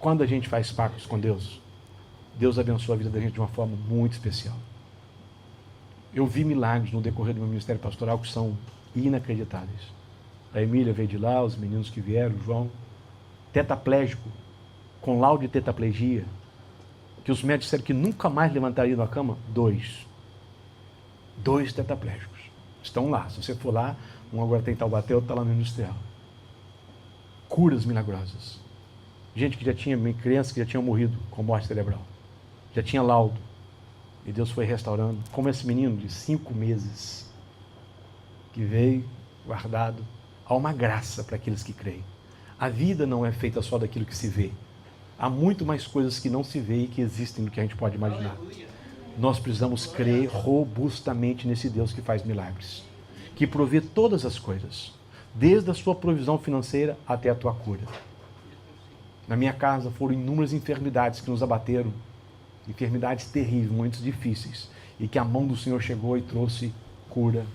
quando a gente faz pactos com Deus, Deus abençoa a vida da gente de uma forma muito especial. Eu vi milagres no decorrer do meu ministério pastoral que são inacreditáveis. A Emília veio de lá, os meninos que vieram, o João, tetraplégico, com laudo de tetraplegia, que os médicos disseram que nunca mais levantariam da cama, dois tetraplégicos. Estão lá, se você for lá, um agora tem Taubaté, outro está lá no Industrial. Curas milagrosas. Gente que já tinha, crianças que já tinham morrido com morte cerebral. Já tinha laudo. E Deus foi restaurando. Como esse menino de 5 meses, que veio guardado. Há uma graça para aqueles que creem. A vida não é feita só daquilo que se vê. Há muito mais coisas que não se vê e que existem do que a gente pode imaginar. Nós precisamos crer robustamente nesse Deus que faz milagres, que provê todas as coisas, desde a sua provisão financeira até a tua cura. Na minha casa foram inúmeras enfermidades que nos abateram, enfermidades terríveis, momentos difíceis, e que a mão do Senhor chegou e trouxe cura,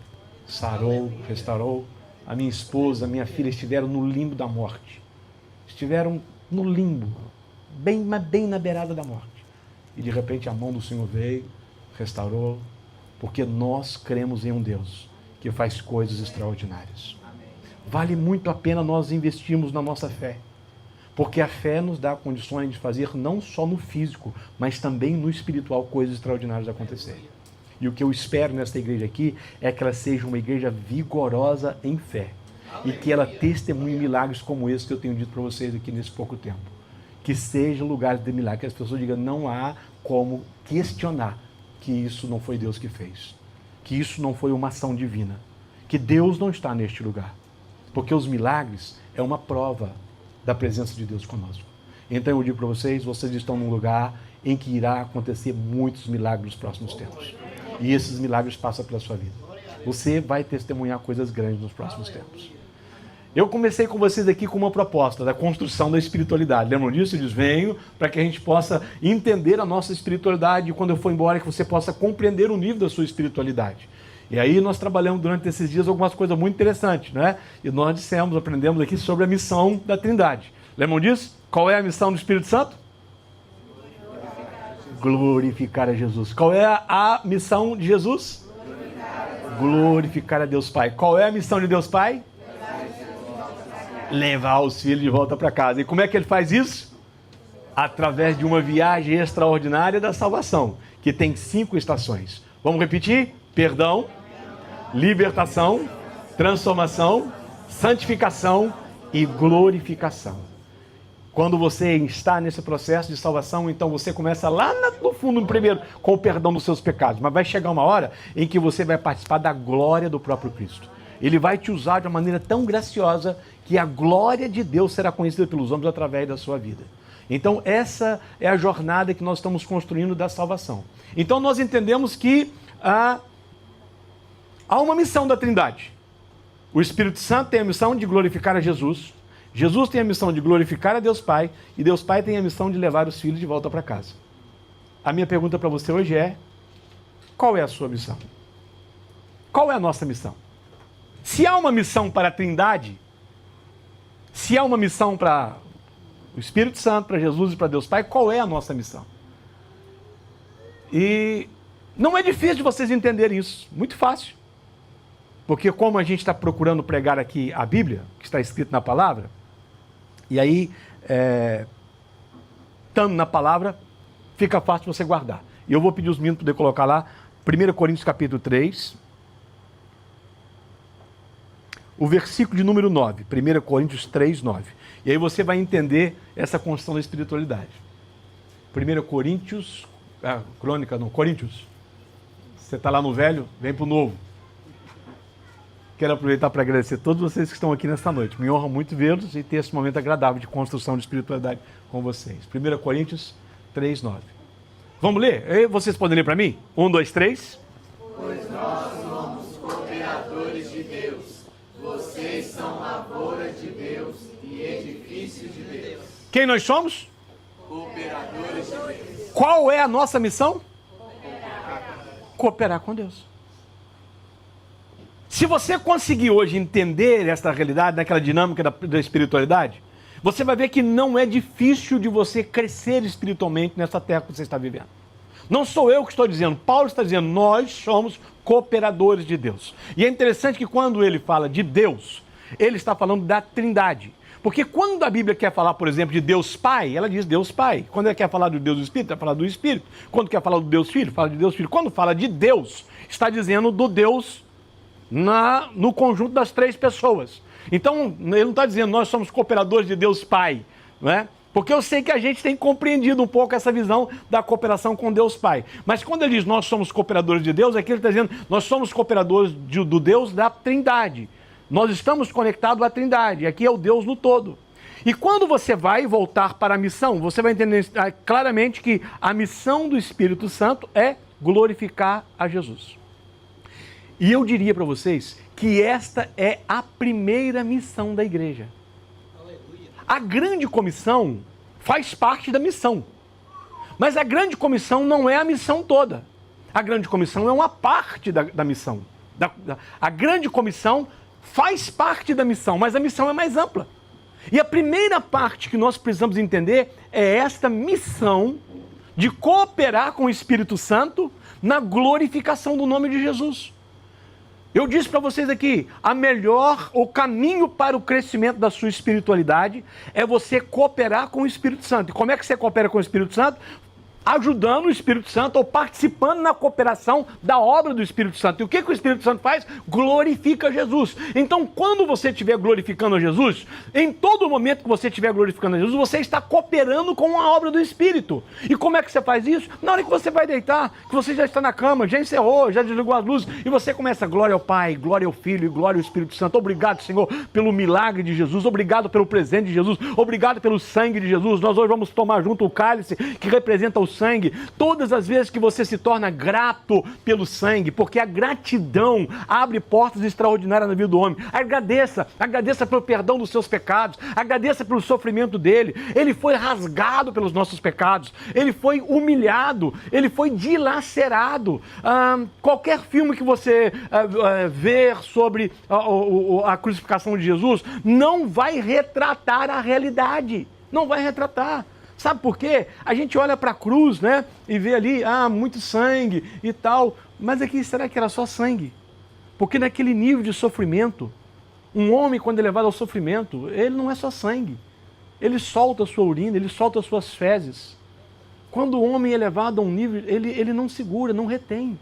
sarou, restaurou. A minha esposa, a minha filha estiveram no limbo da morte, estiveram no limbo, bem na beirada da morte. E de repente a mão do Senhor veio, restaurou, porque nós cremos em um Deus que faz coisas extraordinárias. Vale muito a pena nós investirmos na nossa fé, porque a fé nos dá condições de fazer não só no físico, mas também no espiritual coisas extraordinárias acontecerem. E o que eu espero nesta igreja aqui é que ela seja uma igreja vigorosa em fé e que ela testemunhe milagres como esse que eu tenho dito para vocês aqui nesse pouco tempo. Que seja lugar de milagre, que as pessoas digam, não há como questionar que isso não foi Deus que fez, que isso não foi uma ação divina, que Deus não está neste lugar, porque os milagres é uma prova da presença de Deus conosco. Então eu digo para vocês, vocês estão num lugar em que irá acontecer muitos milagres nos próximos tempos, e esses milagres passam pela sua vida. Você vai testemunhar coisas grandes nos próximos tempos. Eu comecei com vocês aqui com uma proposta da construção da espiritualidade. Lembram disso? Eles venho para que a gente possa entender a nossa espiritualidade e quando eu for embora que você possa compreender o nível da sua espiritualidade. E aí nós trabalhamos durante esses dias algumas coisas muito interessantes, né? E nós aprendemos aqui sobre a missão da Trindade. Lembram disso? Qual é a missão do Espírito Santo? Glorificar a Jesus. Qual é a missão de Jesus? Glorificar a Deus Pai. Qual é a missão de Deus Pai? Levar os filhos de volta para casa. E como é que ele faz isso? Através de uma viagem extraordinária da salvação, que tem 5 estações. Vamos repetir? Perdão, libertação, transformação, santificação e glorificação. Quando você está nesse processo de salvação, então você começa lá no fundo, primeiro, com o perdão dos seus pecados. Mas vai chegar uma hora em que você vai participar da glória do próprio Cristo. Ele vai te usar de uma maneira tão graciosa que a glória de Deus será conhecida pelos homens através da sua vida. Então essa é a jornada que nós estamos construindo da salvação. Então nós entendemos que há uma missão da Trindade. O Espírito Santo tem a missão de glorificar a Jesus. Jesus tem a missão de glorificar a Deus Pai. E Deus Pai tem a missão de levar os filhos de volta para casa. A minha pergunta para você hoje é: qual é a sua missão? Qual é a nossa missão? Se há uma missão para a Trindade, se há uma missão para o Espírito Santo, para Jesus e para Deus Pai, qual é a nossa missão? E não é difícil de vocês entenderem isso, muito fácil. Porque como a gente está procurando pregar aqui a Bíblia, que está escrito na palavra, e aí, estando na palavra, fica fácil você guardar. E eu vou pedir os meninos para poder colocar lá, 1 Coríntios capítulo 3, o versículo de número 9, 1 Coríntios 3, 9. E aí você vai entender essa construção da espiritualidade. 1 Coríntios, Coríntios. Você está lá no velho, vem para o novo. Quero aproveitar para agradecer a todos vocês que estão aqui nesta noite. Me honra muito vê-los e ter esse momento agradável de construção de espiritualidade com vocês. 1 Coríntios 3, 9. Vamos ler? Vocês podem ler para mim? 1, 2, 3. Pois nós somos cooperadores de Deus. Vocês são lavoura de Deus e edifício de Deus. Quem nós somos? Cooperadores de Deus. Qual é a nossa missão? Cooperar com Deus. Se você conseguir hoje entender essa realidade, naquela dinâmica da espiritualidade, você vai ver que não é difícil de você crescer espiritualmente nessa terra que você está vivendo. Não sou eu que estou dizendo, Paulo está dizendo, nós somos cooperadores de Deus. E é interessante que quando ele fala de Deus, ele está falando da Trindade. Porque quando a Bíblia quer falar, por exemplo, de Deus Pai, ela diz Deus Pai. Quando ela quer falar do Deus do Espírito, ela fala do Espírito. Quando quer falar do Deus Filho, fala de Deus Filho. Quando fala de Deus, está dizendo do Deus no conjunto das três pessoas. Então, ele não está dizendo nós somos cooperadores de Deus Pai, não é? Porque eu sei que a gente tem compreendido um pouco essa visão da cooperação com Deus Pai. Mas quando ele diz nós somos cooperadores de Deus, aqui ele está dizendo nós somos cooperadores do Deus da Trindade. Nós estamos conectados à Trindade, aqui é o Deus no todo. E quando você vai voltar para a missão, você vai entender claramente que a missão do Espírito Santo é glorificar a Jesus. E eu diria para vocês que esta é a primeira missão da igreja. A grande comissão faz parte da missão. Mas a grande comissão não é a missão toda. A grande comissão é uma parte da missão. A grande comissão faz parte da missão, mas a missão é mais ampla. E a primeira parte que nós precisamos entender é esta missão de cooperar com o Espírito Santo na glorificação do nome de Jesus. Eu disse para vocês aqui, o caminho para o crescimento da sua espiritualidade é você cooperar com o Espírito Santo. E como é que você coopera com o Espírito Santo? Ajudando o Espírito Santo ou participando na cooperação da obra do Espírito Santo. E o que o Espírito Santo faz? Glorifica Jesus. Então, quando você estiver glorificando a Jesus, em todo momento que você estiver glorificando a Jesus, você está cooperando com a obra do Espírito. E como é que você faz isso? Na hora que você vai deitar, que você já está na cama, já encerrou, já desligou as luzes, e você começa, glória ao Pai, glória ao Filho e glória ao Espírito Santo. Obrigado, Senhor, pelo milagre de Jesus. Obrigado pelo presente de Jesus. Obrigado pelo sangue de Jesus. Nós hoje vamos tomar junto o cálice que representa o sangue, todas as vezes que você se torna grato pelo sangue, porque a gratidão abre portas extraordinárias na vida do homem. Agradeça pelo perdão dos seus pecados, agradeça pelo sofrimento dele. Ele foi rasgado pelos nossos pecados, ele foi humilhado, ele foi dilacerado. Qualquer filme que você ver sobre a crucificação de Jesus não vai retratar a realidade, não vai retratar. Sabe por quê? A gente olha para a cruz, né, e vê ali, muito sangue e tal, mas aqui será que era só sangue? Porque naquele nível de sofrimento, um homem quando é levado ao sofrimento, ele não é só sangue, ele solta a sua urina, ele solta as suas fezes. Quando o homem é levado a um nível, ele não segura, não retém.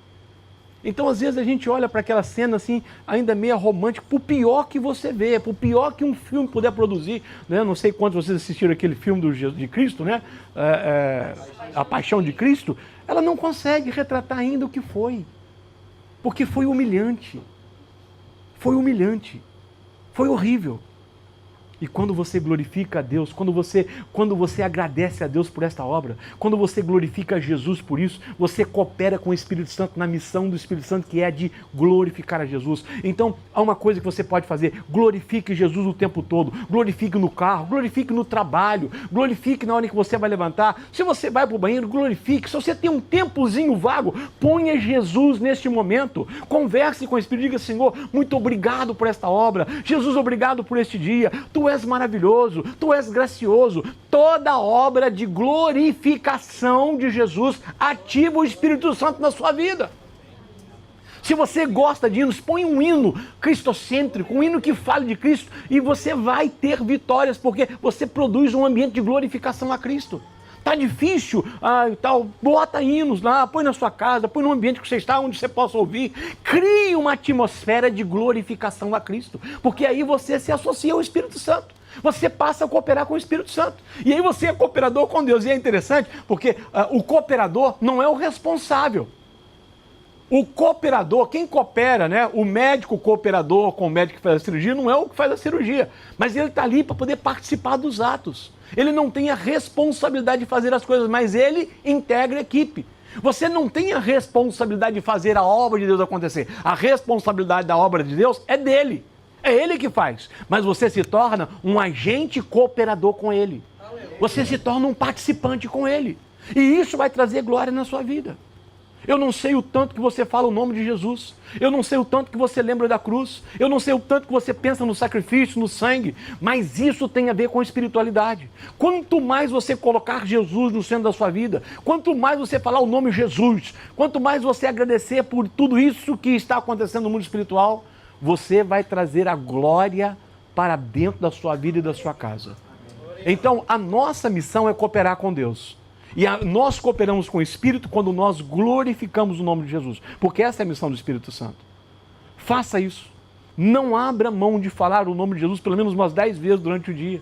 Então, às vezes, a gente olha para aquela cena assim, ainda meio romântica, por pior que você vê, por pior que um filme puder produzir, né? Não sei quantos vocês assistiram aquele filme de Cristo, né? A Paixão de Cristo, ela não consegue retratar ainda o que foi, porque foi humilhante, foi horrível. E quando você glorifica a Deus, quando você agradece a Deus por esta obra, quando você glorifica a Jesus por isso, você coopera com o Espírito Santo na missão do Espírito Santo, que é de glorificar a Jesus. Então, há uma coisa que você pode fazer: glorifique Jesus o tempo todo, glorifique no carro, glorifique no trabalho, glorifique na hora que você vai levantar. Se você vai para o banheiro, glorifique. Se você tem um tempozinho vago, ponha Jesus neste momento, converse com o Espírito, diga: Senhor, muito obrigado por esta obra, Jesus, obrigado por este dia, Tu és maravilhoso, Tu és gracioso. Toda obra de glorificação de Jesus ativa o Espírito Santo na sua vida. Se você gosta de hinos, põe um hino cristocêntrico, um hino que fale de Cristo, e você vai ter vitórias, porque você produz um ambiente de glorificação a Cristo. Tá difícil, e tal, bota hinos lá, põe na sua casa, põe no ambiente que você está, onde você possa ouvir. Crie uma atmosfera de glorificação a Cristo, porque aí você se associa ao Espírito Santo. Você passa a cooperar com o Espírito Santo. E aí você é cooperador com Deus. E é interessante, porque o cooperador não é o responsável. O cooperador, quem coopera, né? O médico cooperador com o médico que faz a cirurgia não é o que faz a cirurgia, mas ele está ali para poder participar dos atos. Ele não tem a responsabilidade de fazer as coisas, mas ele integra a equipe. Você não tem a responsabilidade de fazer a obra de Deus acontecer. A responsabilidade da obra de Deus é dele. É ele que faz. Mas você se torna um agente cooperador com ele. Você se torna um participante com ele. E isso vai trazer glória na sua vida. Eu não sei o tanto que você fala o nome de Jesus. Eu não sei o tanto que você lembra da cruz. Eu não sei o tanto que você pensa no sacrifício, no sangue. Mas isso tem a ver com espiritualidade. Quanto mais você colocar Jesus no centro da sua vida, quanto mais você falar o nome Jesus, quanto mais você agradecer por tudo isso que está acontecendo no mundo espiritual, você vai trazer a glória para dentro da sua vida e da sua casa. Então, a nossa missão é cooperar com Deus. E nós cooperamos com o Espírito quando nós glorificamos o nome de Jesus. Porque essa é a missão do Espírito Santo. Faça isso. Não abra mão de falar o nome de Jesus pelo menos umas 10 vezes durante o dia.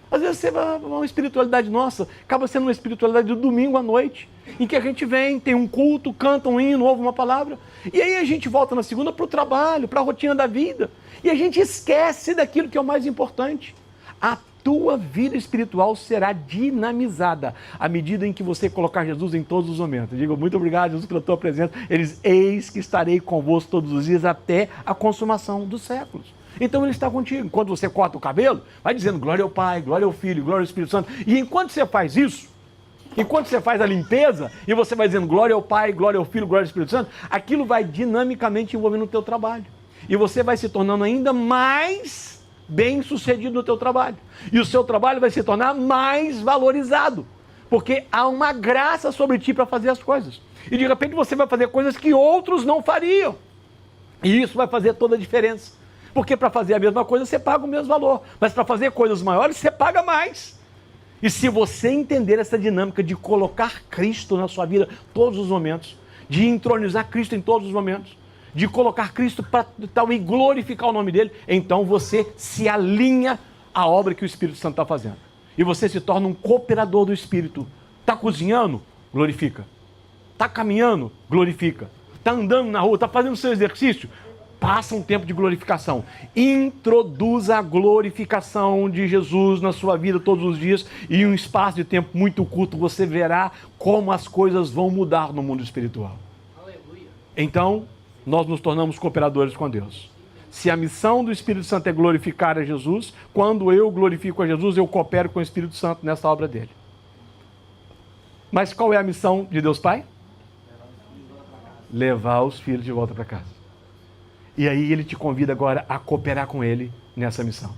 Às vezes você vai uma espiritualidade nossa, acaba sendo uma espiritualidade do domingo à noite, em que a gente vem, tem um culto, canta um hino, ouve uma palavra, e aí a gente volta na segunda para o trabalho, para a rotina da vida, e a gente esquece daquilo que é o mais importante. A tua vida espiritual será dinamizada à medida em que você colocar Jesus em todos os momentos. Digo, muito obrigado, Jesus, pela tua presença. Eles, eis que estarei convosco todos os dias até a consumação dos séculos. Então ele está contigo. Enquanto você corta o cabelo, vai dizendo glória ao Pai, glória ao Filho, glória ao Espírito Santo. E enquanto você faz isso, enquanto você faz a limpeza, e você vai dizendo glória ao Pai, glória ao Filho, glória ao Espírito Santo, aquilo vai dinamicamente envolvendo o teu trabalho. E você vai se tornando ainda mais bem sucedido no teu trabalho. E o seu trabalho vai se tornar mais valorizado. Porque há uma graça sobre ti para fazer as coisas. E de repente você vai fazer coisas que outros não fariam. E isso vai fazer toda a diferença. Porque para fazer a mesma coisa você paga o mesmo valor. Mas para fazer coisas maiores você paga mais. E se você entender essa dinâmica de colocar Cristo na sua vida todos os momentos, de entronizar Cristo em todos os momentos, de colocar Cristo para tal e glorificar o nome dele, então você se alinha à obra que o Espírito Santo está fazendo. E você se torna um cooperador do Espírito. Está cozinhando? Glorifica. Está caminhando? Glorifica. Está andando na rua? Está fazendo o seu exercício? Passa um tempo de glorificação. Introduza a glorificação de Jesus na sua vida todos os dias e em um espaço de tempo muito curto você verá como as coisas vão mudar no mundo espiritual. Aleluia. Então, nós nos tornamos cooperadores com Deus. Se a missão do Espírito Santo é glorificar a Jesus, quando eu glorifico a Jesus, eu coopero com o Espírito Santo nessa obra dele. Mas qual é a missão de Deus Pai? Levar os filhos de volta para casa. E aí ele te convida agora a cooperar com ele nessa missão.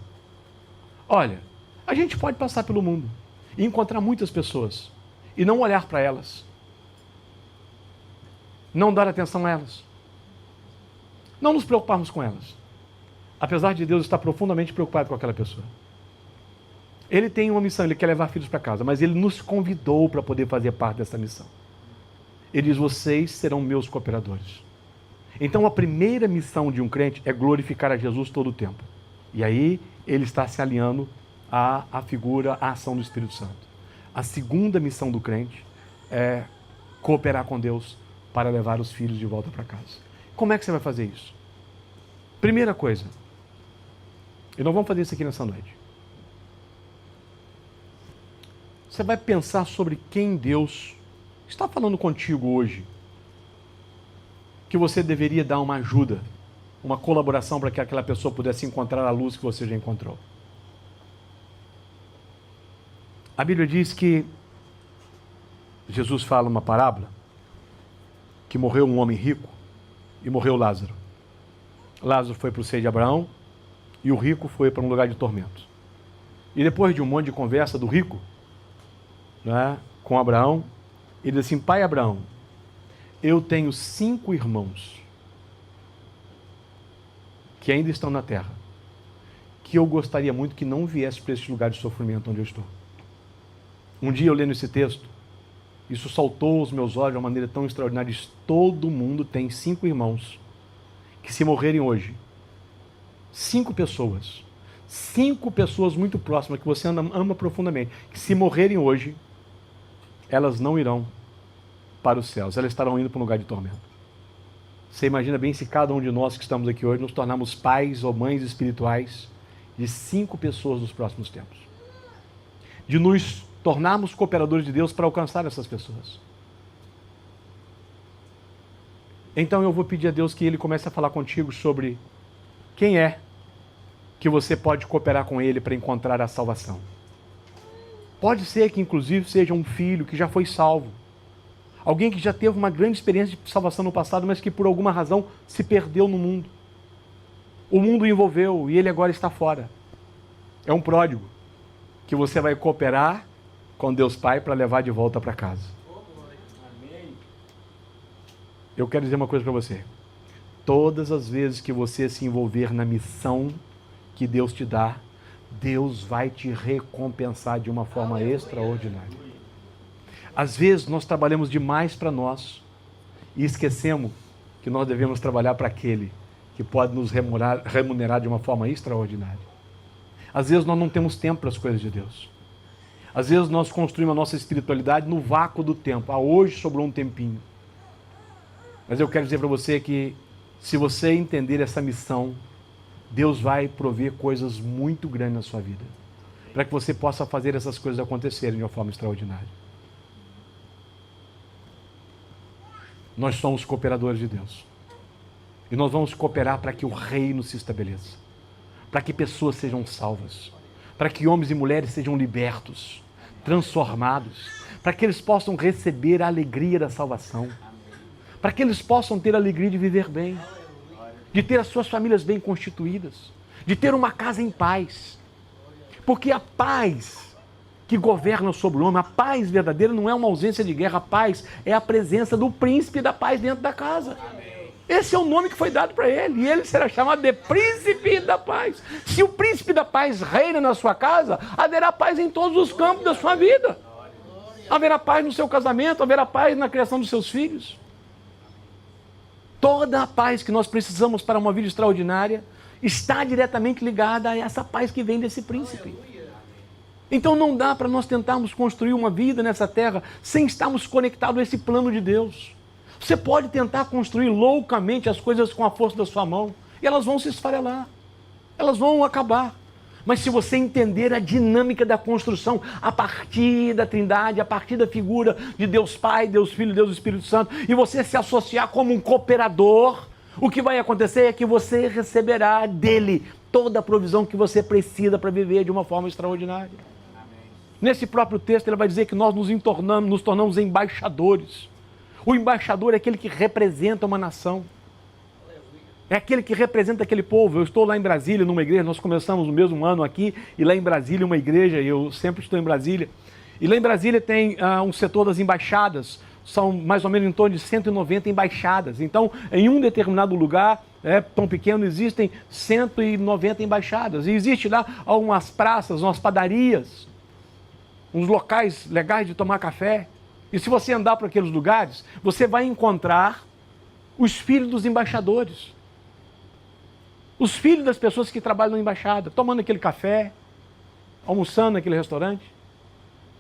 Olha, a gente pode passar pelo mundo e encontrar muitas pessoas e não olhar para elas. Não dar atenção a elas. Não nos preocuparmos com elas. Apesar de Deus estar profundamente preocupado com aquela pessoa. Ele tem uma missão, ele quer levar filhos para casa, mas ele nos convidou para poder fazer parte dessa missão. Ele diz, vocês serão meus cooperadores. Então a primeira missão de um crente é glorificar a Jesus todo o tempo. E aí ele está se alinhando à figura, à ação do Espírito Santo. A segunda missão do crente é cooperar com Deus para levar os filhos de volta para casa. Como é que você vai fazer isso? Primeira coisa, e nós vamos fazer isso aqui nessa noite. Você vai pensar sobre quem Deus está falando contigo hoje, que você deveria dar uma ajuda, uma colaboração para que aquela pessoa pudesse encontrar a luz que você já encontrou. A Bíblia diz que Jesus fala uma parábola, que morreu um homem rico e morreu Lázaro. Lázaro foi para o seio de Abraão e o rico foi para um lugar de tormento. E depois de um monte de conversa do rico, né, com Abraão, ele disse assim, pai Abraão, eu tenho 5 irmãos que ainda estão na terra, que eu gostaria muito que não viesse para esse lugar de sofrimento onde eu estou. Um dia eu lendo esse texto, isso saltou aos meus olhos de uma maneira tão extraordinária. Todo mundo tem 5 irmãos que se morrerem hoje, 5 pessoas muito próximas, que você ama profundamente, que se morrerem hoje, elas não irão para os céus, elas estarão indo para um lugar de tormento. Você imagina bem se cada um de nós que estamos aqui hoje nos tornarmos pais ou mães espirituais de 5 pessoas nos próximos tempos. De nos tornarmos cooperadores de Deus para alcançar essas pessoas. Então eu vou pedir a Deus que Ele comece a falar contigo sobre quem é que você pode cooperar com Ele para encontrar a salvação. Pode ser que inclusive seja um filho que já foi salvo. Alguém que já teve uma grande experiência de salvação no passado, mas que por alguma razão se perdeu no mundo. O mundo o envolveu e ele agora está fora. É um pródigo que você vai cooperar com Deus Pai para levar de volta para casa. Eu quero dizer uma coisa para você. Todas as vezes que você se envolver na missão que Deus te dá, Deus vai te recompensar de uma forma extraordinária. Às vezes nós trabalhamos demais para nós e esquecemos que nós devemos trabalhar para aquele que pode nos remunerar de uma forma extraordinária. Às vezes nós não temos tempo para as coisas de Deus. Às vezes nós construímos a nossa espiritualidade no vácuo do tempo. Hoje sobrou um tempinho. Mas eu quero dizer para você que se você entender essa missão, Deus vai prover coisas muito grandes na sua vida, para que você possa fazer essas coisas acontecerem de uma forma extraordinária. Nós somos cooperadores de Deus. E nós vamos cooperar para que o reino se estabeleça, para que pessoas sejam salvas, para que homens e mulheres sejam libertos, transformados, para que eles possam receber a alegria da salvação, para que eles possam ter a alegria de viver bem, de ter as suas famílias bem constituídas, de ter uma casa em paz. Porque a paz que governa sobre o homem, a paz verdadeira não é uma ausência de guerra, a paz é a presença do príncipe da paz dentro da casa. Esse é o nome que foi dado para ele, e ele será chamado de príncipe da paz. Se o príncipe da paz reina na sua casa, haverá paz em todos os campos da sua vida. Haverá paz no seu casamento, haverá paz na criação dos seus filhos. Toda a paz que nós precisamos para uma vida extraordinária está diretamente ligada a essa paz que vem desse príncipe. Então não dá para nós tentarmos construir uma vida nessa terra sem estarmos conectados a esse plano de Deus. Você pode tentar construir loucamente as coisas com a força da sua mão e elas vão se esfarelar, elas vão acabar. Mas se você entender a dinâmica da construção a partir da Trindade, a partir da figura de Deus Pai, Deus Filho, Deus Espírito Santo, e você se associar como um cooperador, o que vai acontecer é que você receberá dele toda a provisão que você precisa para viver de uma forma extraordinária. Amém. Nesse próprio texto ele vai dizer que nós nos tornamos embaixadores. O embaixador é aquele que representa uma nação. É aquele que representa aquele povo. Eu estou lá em Brasília, numa igreja, nós começamos no mesmo ano aqui, e lá em Brasília uma igreja, eu sempre estou em Brasília, e lá em Brasília tem um setor das embaixadas, são mais ou menos em torno de 190 embaixadas. Então, em um determinado lugar, tão pequeno, existem 190 embaixadas, e existe lá algumas praças, umas padarias, uns locais legais de tomar café, e se você andar por aqueles lugares, você vai encontrar os filhos dos embaixadores. Os filhos das pessoas que trabalham na embaixada, tomando aquele café, almoçando naquele restaurante.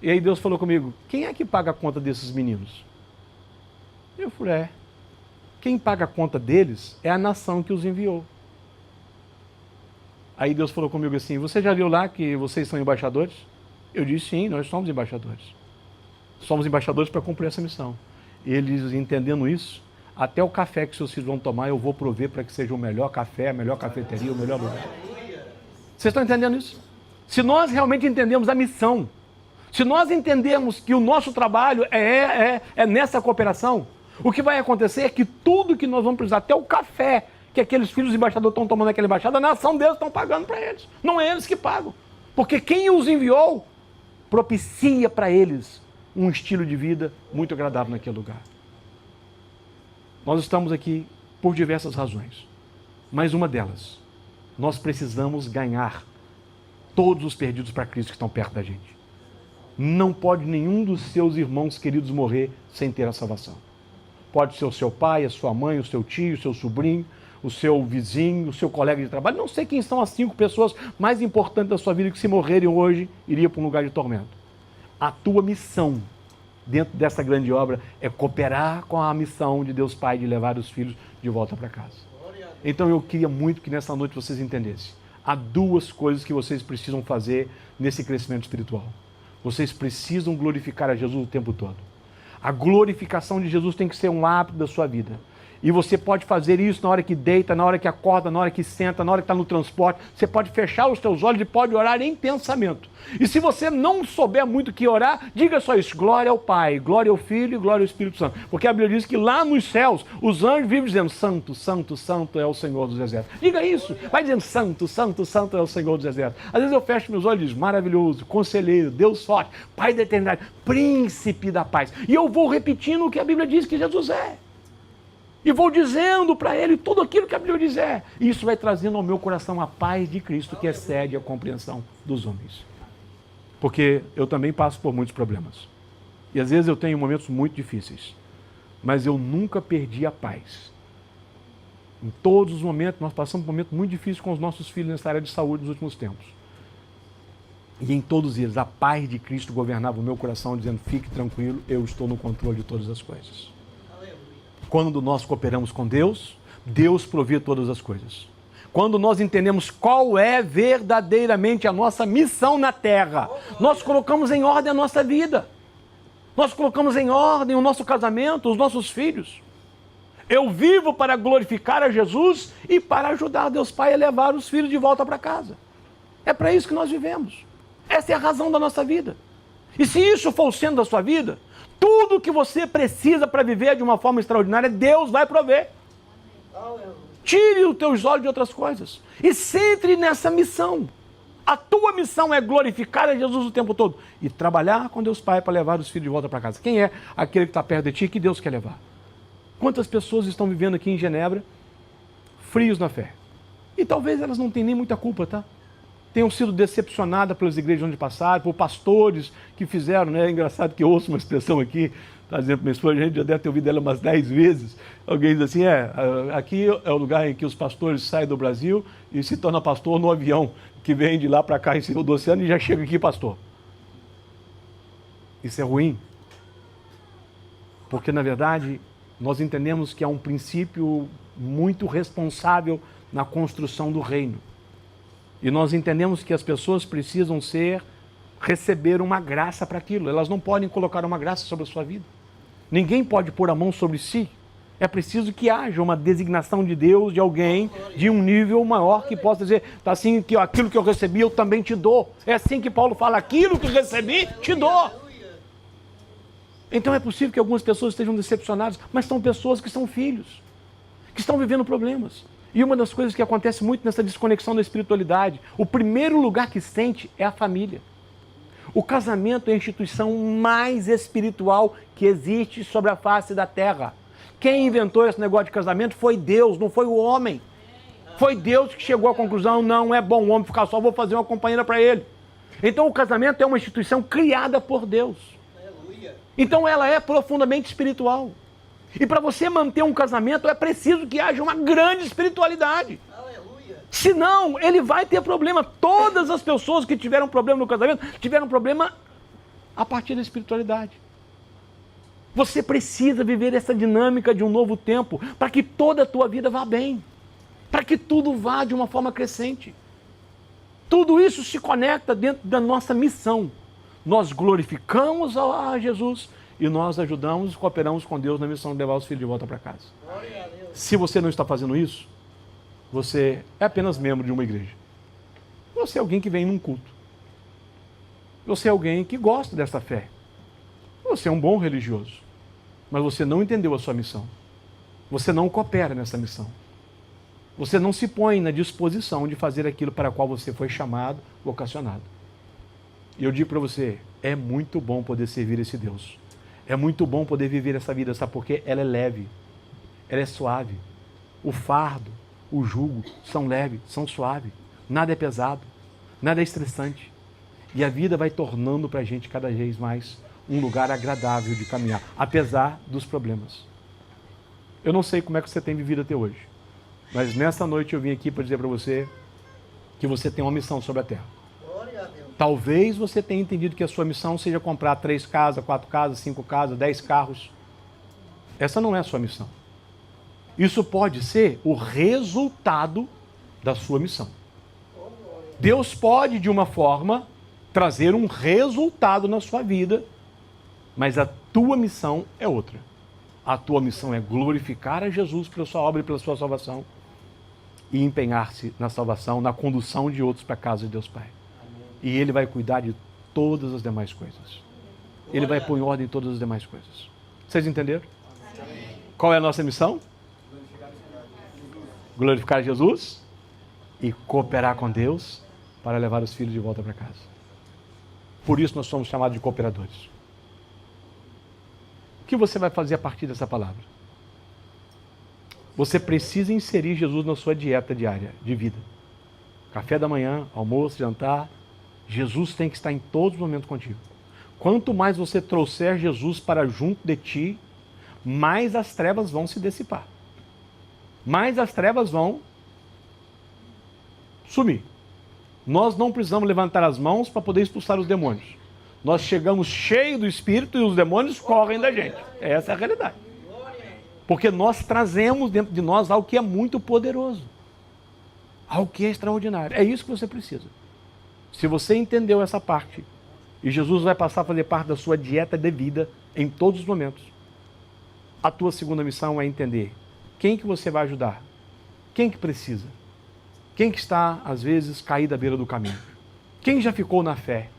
E aí Deus falou comigo, quem é que paga a conta desses meninos? Eu falei, quem paga a conta deles é a nação que os enviou. Aí Deus falou comigo assim, você já viu lá que vocês são embaixadores? Eu disse, sim, nós somos embaixadores. Somos embaixadores para cumprir essa missão. E eles entendendo isso, até o café que seus filhos vão tomar, eu vou prover para que seja o melhor café, a melhor cafeteria, o melhor lugar. Vocês estão entendendo isso? Se nós realmente entendemos a missão, se nós entendermos que o nosso trabalho é nessa cooperação, o que vai acontecer é que tudo que nós vamos precisar, até o café que aqueles filhos do embaixador estão tomando naquela embaixada, a nação deles estão pagando para eles. Não é eles que pagam. Porque quem os enviou propicia para eles um estilo de vida muito agradável naquele lugar. Nós estamos aqui por diversas razões, mas uma delas, nós precisamos ganhar todos os perdidos para Cristo que estão perto da gente. Não pode nenhum dos seus irmãos queridos morrer sem ter a salvação. Pode ser o seu pai, a sua mãe, o seu tio, o seu sobrinho, o seu vizinho, o seu colega de trabalho. Não sei quem são as 5 pessoas mais importantes da sua vida que se morrerem hoje, iria para um lugar de tormento. A tua missão dentro dessa grande obra é cooperar com a missão de Deus Pai de levar os filhos de volta para casa. Então eu queria muito que nessa noite vocês entendessem. Há 2 coisas que vocês precisam fazer nesse crescimento espiritual. Vocês precisam glorificar a Jesus o tempo todo. A glorificação de Jesus tem que ser um hábito da sua vida. E você pode fazer isso na hora que deita, na hora que acorda, na hora que senta, na hora que está no transporte. Você pode fechar os teus olhos e pode orar em pensamento. E se você não souber muito o que orar, diga só isso: glória ao Pai, glória ao Filho e glória ao Espírito Santo. Porque a Bíblia diz que lá nos céus, os anjos vivem dizendo: santo, santo, santo é o Senhor dos Exércitos. Diga isso, vai dizendo: santo, santo, santo é o Senhor dos Exércitos. Às vezes eu fecho meus olhos e digo: maravilhoso, conselheiro, Deus forte, Pai da eternidade, príncipe da paz. E eu vou repetindo o que a Bíblia diz que Jesus é. E vou dizendo para ele tudo aquilo que a Bíblia diz é. E isso vai trazendo ao meu coração a paz de Cristo que excede a compreensão dos homens. Porque eu também passo por muitos problemas. E às vezes eu tenho momentos muito difíceis. Mas eu nunca perdi a paz. Em todos os momentos, nós passamos por momentos muito difíceis com os nossos filhos nessa área de saúde nos últimos tempos. E em todos eles, a paz de Cristo governava o meu coração, dizendo: fique tranquilo, eu estou no controle de todas as coisas. Quando nós cooperamos com Deus, Deus provê todas as coisas. Quando nós entendemos qual é verdadeiramente a nossa missão na terra, nós colocamos em ordem a nossa vida. Nós colocamos em ordem o nosso casamento, os nossos filhos. Eu vivo para glorificar a Jesus e para ajudar Deus Pai a levar os filhos de volta para casa. É para isso que nós vivemos. Essa é a razão da nossa vida. E se isso for o centro da sua vida, tudo que você precisa para viver de uma forma extraordinária, Deus vai prover. Tire os teus olhos de outras coisas e centre nessa missão. A tua missão é glorificar a Jesus o tempo todo e trabalhar com Deus Pai para levar os filhos de volta para casa. Quem é aquele que está perto de ti que Deus quer levar? Quantas pessoas estão vivendo aqui em Genebra frios na fé? E talvez elas não tenham nem muita culpa, tá? Tenham sido decepcionadas pelas igrejas onde passaram, por pastores que fizeram, né? É engraçado que eu ouço uma expressão aqui, está dizendo para minha esposa, a gente já deve ter ouvido ela umas 10 vezes. Alguém diz assim: aqui é o lugar em que os pastores saem do Brasil e se tornam pastor no avião, que vem de lá para cá em cima do oceano e já chega aqui pastor. Isso é ruim. Porque, na verdade, nós entendemos que há um princípio muito responsável na construção do reino. E nós entendemos que as pessoas precisam receber uma graça para aquilo. Elas não podem colocar uma graça sobre a sua vida. Ninguém pode pôr a mão sobre si. É preciso que haja uma designação de Deus, de alguém, de um nível maior que possa dizer: tá assim, que aquilo que eu recebi eu também te dou. É assim que Paulo fala: aquilo que recebi, te dou. Então é possível que algumas pessoas estejam decepcionadas, mas são pessoas que são filhos, que estão vivendo problemas. E uma das coisas que acontece muito nessa desconexão da espiritualidade, o primeiro lugar que sente é a família. O casamento é a instituição mais espiritual que existe sobre a face da terra. Quem inventou esse negócio de casamento foi Deus, não foi o homem. Foi Deus que chegou à conclusão: não é bom o homem ficar só, vou fazer uma companheira para ele. Então o casamento é uma instituição criada por Deus. Então ela é profundamente espiritual. E para você manter um casamento é preciso que haja uma grande espiritualidade. Aleluia. Senão, ele vai ter problema. Todas as pessoas que tiveram problema no casamento tiveram problema a partir da espiritualidade. Você precisa viver essa dinâmica de um novo tempo para que toda a tua vida vá bem. Para que tudo vá de uma forma crescente. Tudo isso se conecta dentro da nossa missão. Nós glorificamos a Jesus e nós ajudamos, cooperamos com Deus na missão de levar os filhos de volta para casa. Se você não está fazendo isso, você é apenas membro de uma igreja. Você é alguém que vem num culto. Você é alguém que gosta dessa fé. Você é um bom religioso. Mas você não entendeu a sua missão. Você não coopera nessa missão. Você não se põe na disposição de fazer aquilo para o qual você foi chamado, vocacionado. E eu digo para você, é muito bom poder servir esse Deus. É muito bom poder viver essa vida, sabe por quê? Ela é leve, ela é suave. O fardo, o jugo são leves, são suaves. Nada é pesado, nada é estressante. E a vida vai tornando para a gente cada vez mais um lugar agradável de caminhar, apesar dos problemas. Eu não sei como é que você tem vivido até hoje, mas nessa noite eu vim aqui para dizer para você que você tem uma missão sobre a terra. Talvez você tenha entendido que a sua missão seja comprar 3 casas, 4 casas, 5 casas, 10 carros. Essa não é a sua missão. Isso pode ser o resultado da sua missão. Deus pode, de uma forma, trazer um resultado na sua vida, mas a tua missão é outra. A tua missão é glorificar a Jesus pela sua obra e pela sua salvação e empenhar-se na salvação, na condução de outros para a casa de Deus Pai. E Ele vai cuidar de todas as demais coisas. Ele vai pôr em ordem todas as demais coisas. Vocês entenderam? Qual é a nossa missão? Glorificar Jesus e cooperar com Deus para levar os filhos de volta para casa. Por isso nós somos chamados de cooperadores. O que você vai fazer a partir dessa palavra? Você precisa inserir Jesus na sua dieta diária de vida. Café da manhã, almoço, jantar. Jesus tem que estar em todos os momentos contigo. Quanto mais você trouxer Jesus para junto de ti, mais as trevas vão se dissipar. Mais as trevas vão sumir. Nós não precisamos levantar as mãos para poder expulsar os demônios. Nós chegamos cheios do Espírito e os demônios correm da gente. Essa é a realidade. Porque nós trazemos dentro de nós algo que é muito poderoso. Algo que é extraordinário. É isso que você precisa. Se você entendeu essa parte, e Jesus vai passar a fazer parte da sua dieta de vida em todos os momentos, a tua segunda missão é entender quem que você vai ajudar, quem que precisa, quem que está, às vezes, caído à beira do caminho, quem já ficou na fé,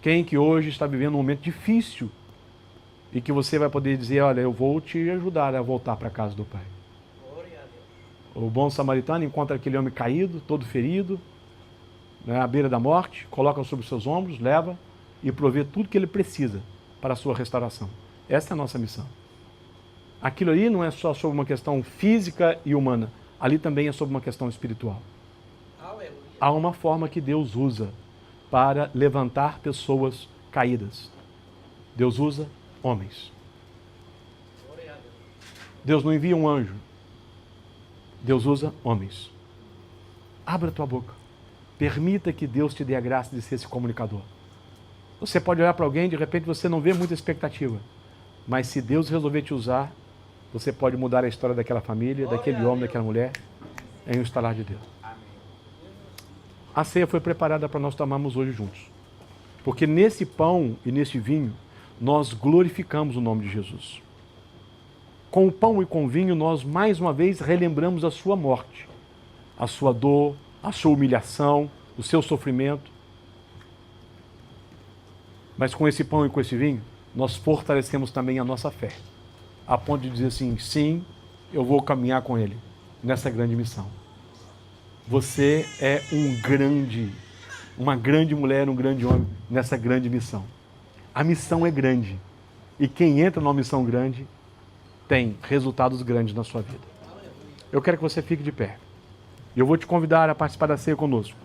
quem que hoje está vivendo um momento difícil e que você vai poder dizer, olha, eu vou te ajudar a voltar para a casa do Pai. O bom samaritano encontra aquele homem caído, todo ferido, à beira da morte, coloca sobre os seus ombros, leva e provê tudo que ele precisa para a sua restauração. Essa é a nossa missão. Aquilo ali não é só sobre uma questão física e humana, ali também é sobre uma questão espiritual. Há uma forma que Deus usa para levantar pessoas caídas. Deus usa homens. Deus não envia um anjo. Deus usa homens. Abra a tua boca. Permita que Deus te dê a graça de ser esse comunicador. Você pode olhar para alguém, de repente você não vê muita expectativa. Mas se Deus resolver te usar, você pode mudar a história daquela família, daquele homem, daquela mulher, em um estalar de Deus. A ceia foi preparada para nós tomarmos hoje juntos. Porque nesse pão e nesse vinho, nós glorificamos o nome de Jesus. Com o pão e com o vinho, nós mais uma vez relembramos a sua morte, a sua dor, a sua humilhação, o seu sofrimento. Mas com esse pão e com esse vinho, nós fortalecemos também a nossa fé, a ponto de dizer assim, sim, eu vou caminhar com Ele nessa grande missão. Você é uma grande mulher, um grande homem nessa grande missão. A missão é grande. E quem entra numa missão grande tem resultados grandes na sua vida. Eu quero que você fique de pé. E eu vou te convidar a participar da ceia conosco.